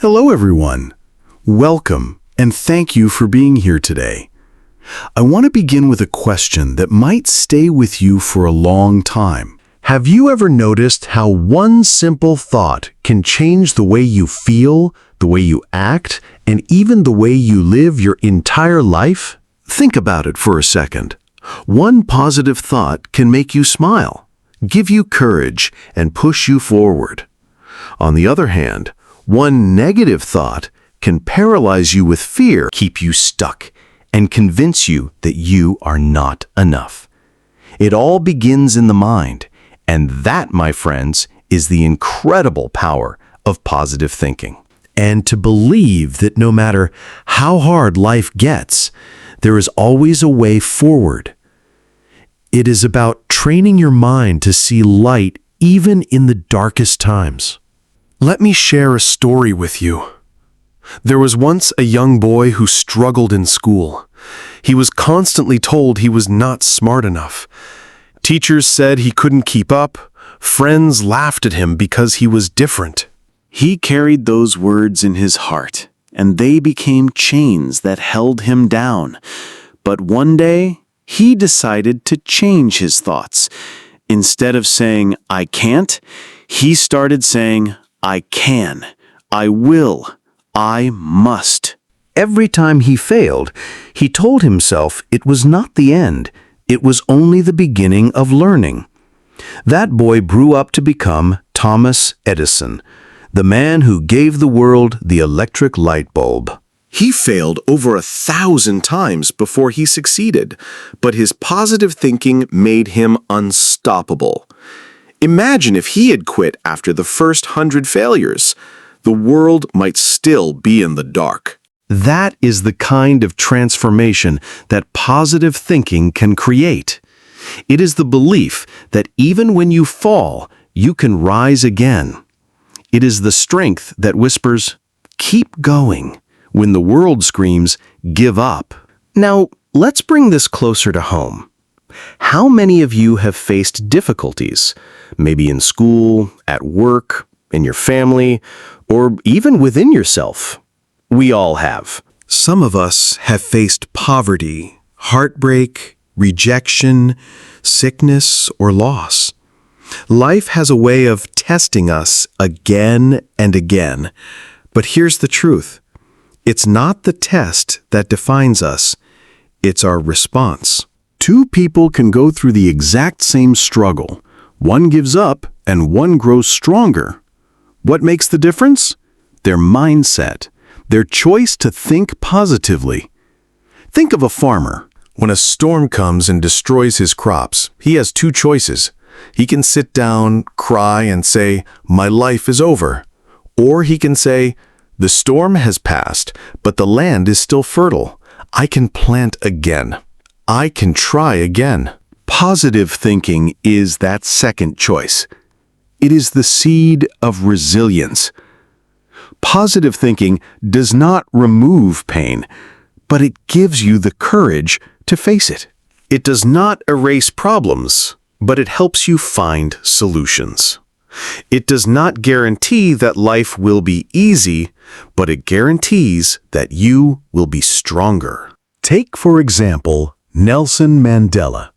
Hello everyone. Welcome and thank you for being here today. I want to begin with a question that might stay with you for a long time. Have you ever noticed how one simple thought can change the way you feel, the way you act, and even the way you live your entire life? Think about it for a second. One positive thought can make you smile, give you courage, and push you forward. On the other hand, one negative thought can paralyze you with fear, keep you stuck, and convince you that you are not enough. It all begins in the mind, and that, my friends, is the incredible power of positive thinking. And to believe that no matter how hard life gets, there is always a way forward. It is about training your mind to see light even in the darkest times. Let me share a story with you. There was once a young boy who struggled in school. He was constantly told he was not smart enough. Teachers said he couldn't keep up. Friends laughed at him because he was different. He carried those words in his heart, and they became chains that held him down. But one day, he decided to change his thoughts. Instead of saying, "I can't," he started saying, "I can, I will, I must." Every time he failed, he told himself it was not the end, it was only the beginning of learning. That boy grew up to become Thomas Edison, the man who gave the world the electric light bulb. He failed over 1,000 times before he succeeded, but his positive thinking made him unstoppable. Imagine if he had quit after the first 100 failures. The world might still be in the dark. That is the kind of transformation that positive thinking can create. It is the belief that even when you fall, you can rise again. It is the strength that whispers, "Keep going," when the world screams, "Give up." Now, let's bring this closer to home. How many of you have faced difficulties, maybe in school, at work, in your family, or even within yourself? We all have. Some of us have faced poverty, heartbreak, rejection, sickness, or loss. Life has a way of testing us again and again. But here's the truth. It's not the test that defines us. It's our response. Two people can go through the exact same struggle. One gives up and one grows stronger. What makes the difference? Their mindset, their choice to think positively. Think of a farmer. When a storm comes and destroys his crops, he has two choices. He can sit down, cry, and say, "My life is over." Or he can say, "The storm has passed, but the land is still fertile. I can plant again. I can try again." Positive thinking is that second choice. It is the seed of resilience. Positive thinking does not remove pain, but it gives you the courage to face it. It does not erase problems, but it helps you find solutions. It does not guarantee that life will be easy, but it guarantees that you will be stronger. Take, for example, Nelson Mandela.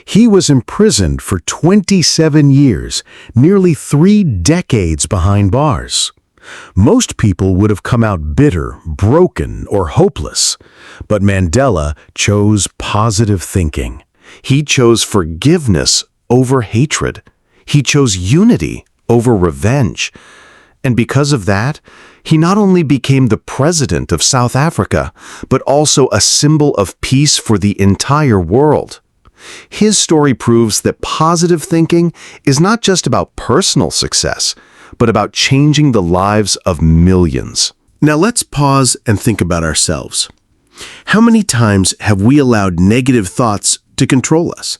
He was imprisoned for 27 years, nearly 3 decades behind bars. Most people would have come out bitter, broken, or hopeless. But Mandela chose positive thinking. He chose forgiveness over hatred. He chose unity over revenge. And because of that, he not only became the president of South Africa, but also a symbol of peace for the entire world. His story proves that positive thinking is not just about personal success, but about changing the lives of millions. Now let's pause and think about ourselves. How many times have we allowed negative thoughts to control us?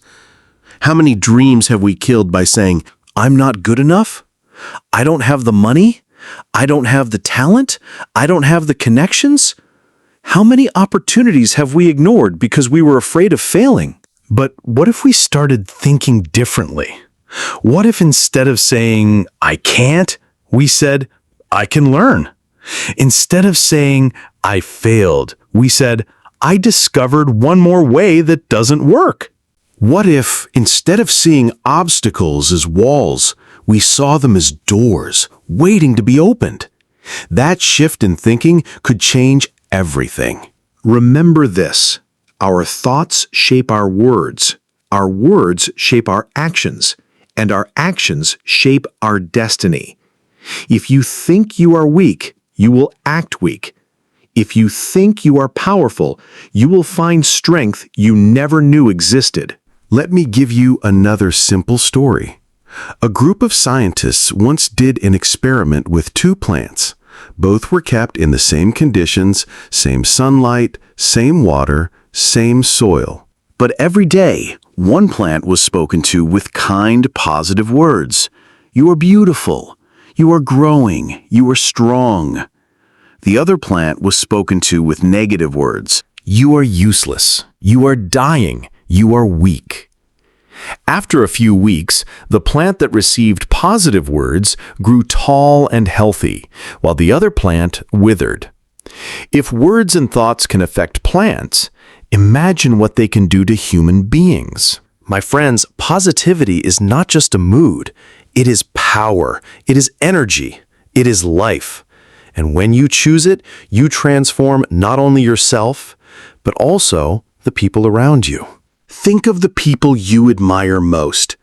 How many dreams have we killed by saying, "I'm not good enough? I don't have the money? I don't have the talent? I don't have the connections?" How many opportunities have we ignored because we were afraid of failing? But what if we started thinking differently? What if instead of saying, "I can't," we said, "I can learn"? Instead of saying, "I failed," we said, "I discovered one more way that doesn't work." What if, instead of seeing obstacles as walls, we saw them as doors waiting to be opened? That shift in thinking could change everything. Remember this: our thoughts shape our words shape our actions, and our actions shape our destiny. If you think you are weak, you will act weak. If you think you are powerful, you will find strength you never knew existed. Let me give you another simple story. A group of scientists once did an experiment with two plants. Both were kept in the same conditions, same sunlight, same water, same soil. But every day, one plant was spoken to with kind, positive words. "You are beautiful. You are growing. You are strong." The other plant was spoken to with negative words. "You are useless. You are dying. You are weak." After a few weeks, the plant that received positive words grew tall and healthy, while the other plant withered. If words and thoughts can affect plants, imagine what they can do to human beings. My friends, positivity is not just a mood. It is power. It is energy. It is life. And when you choose it, you transform not only yourself, but also the people around you. Think of the people you admire most.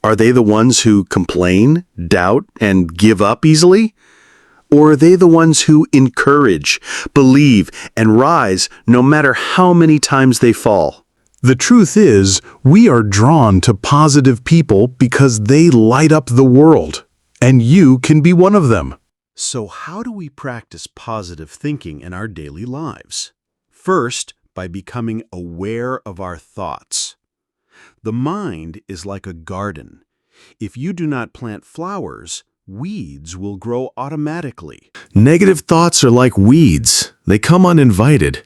Are they the ones who complain, doubt, and give up easily? Or are they the ones who encourage, believe, and rise no matter how many times they fall? The truth is, we are drawn to positive people because they light up the world, and you can be one of them. So how do we practice positive thinking in our daily lives? First, by becoming aware of our thoughts. The mind is like a garden. If you do not plant flowers, weeds will grow automatically. Negative thoughts are like weeds. They come uninvited.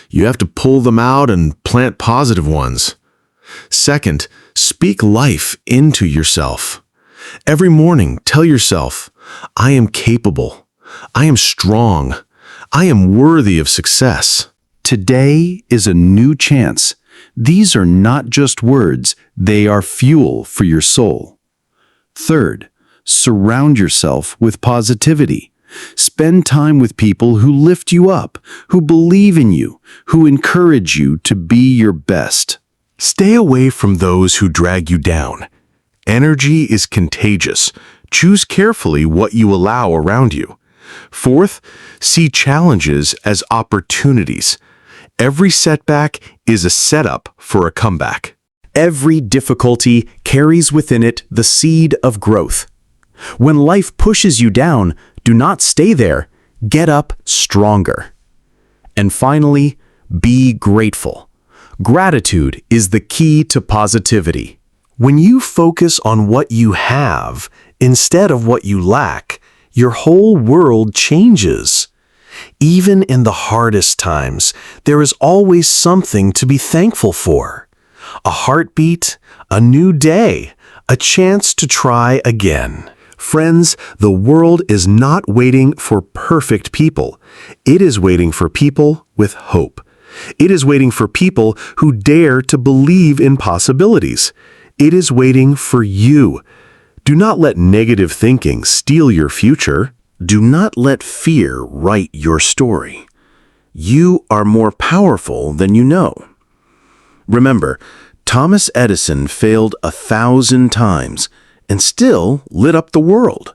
You have to pull them out and plant positive ones. Second, speak life into yourself. Every morning, tell yourself, "I am capable. I am strong. I am worthy of success." Today is a new chance. These are not just words, they are fuel for your soul. Third, surround yourself with positivity. Spend time with people who lift you up, who believe in you, who encourage you to be your best. Stay away from those who drag you down. Energy is contagious. Choose carefully what you allow around you. Fourth, see challenges as opportunities. Every setback is a setup for a comeback. Every difficulty carries within it the seed of growth. When life pushes you down, do not stay there. Get up stronger. And finally, be grateful. Gratitude is the key to positivity. When you focus on what you have instead of what you lack, your whole world changes. Even in the hardest times, there is always something to be thankful for. A heartbeat, a new day, a chance to try again. Friends, the world is not waiting for perfect people. It is waiting for people with hope. It is waiting for people who dare to believe in possibilities. It is waiting for you. Do not let negative thinking steal your future. Do not let fear write your story. You are more powerful than you know. Remember, Thomas Edison failed 1,000 times and still lit up the world.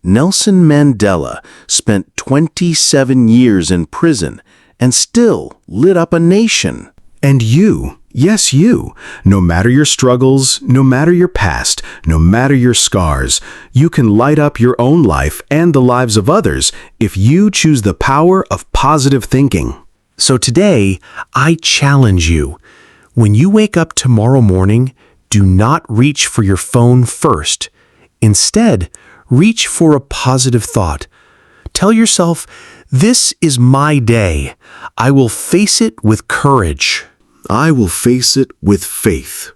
Nelson Mandela spent 27 years in prison and still lit up a nation. And you, yes you, no matter your struggles, no matter your past, no matter your scars, you can light up your own life and the lives of others if you choose the power of positive thinking. So today, I challenge you. When you wake up tomorrow morning, do not reach for your phone first. Instead, reach for a positive thought. Tell yourself, "This is my day. I will face it with courage. I will face it with faith.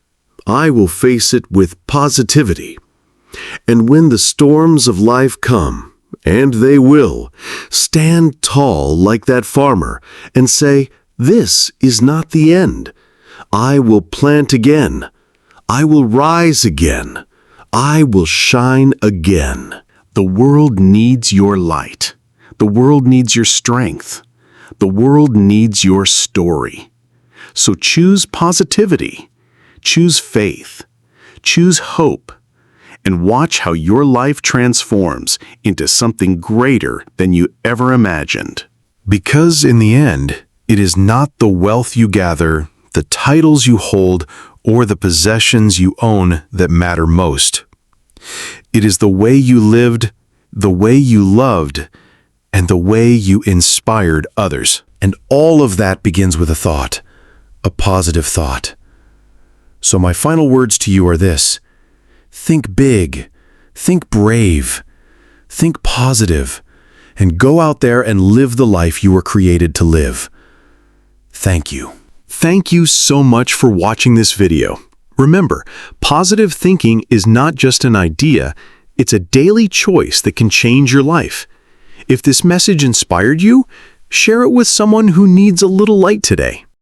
I will face it with positivity. And when the storms of life come, And they will. Stand tall like that farmer and say, "This is not the end. I will plant again. I will rise again. I will shine again." The world needs your light. The world needs your strength. The world needs your story. So choose positivity, choose faith, choose hope, and watch how your life transforms into something greater than you ever imagined. Because in the end, it is not the wealth you gather, the titles you hold, or the possessions you own that matter most. It is the way you lived, the way you loved, and the way you inspired others. And all of that begins with a thought, a positive thought. So my final words to you are this: think big, think brave, think positive, and go out there and live the life you were created to live. Thank you. Thank you so much for watching this video. Remember, positive thinking is not just an idea, it's a daily choice that can change your life. If this message inspired you, share it with someone who needs a little light today.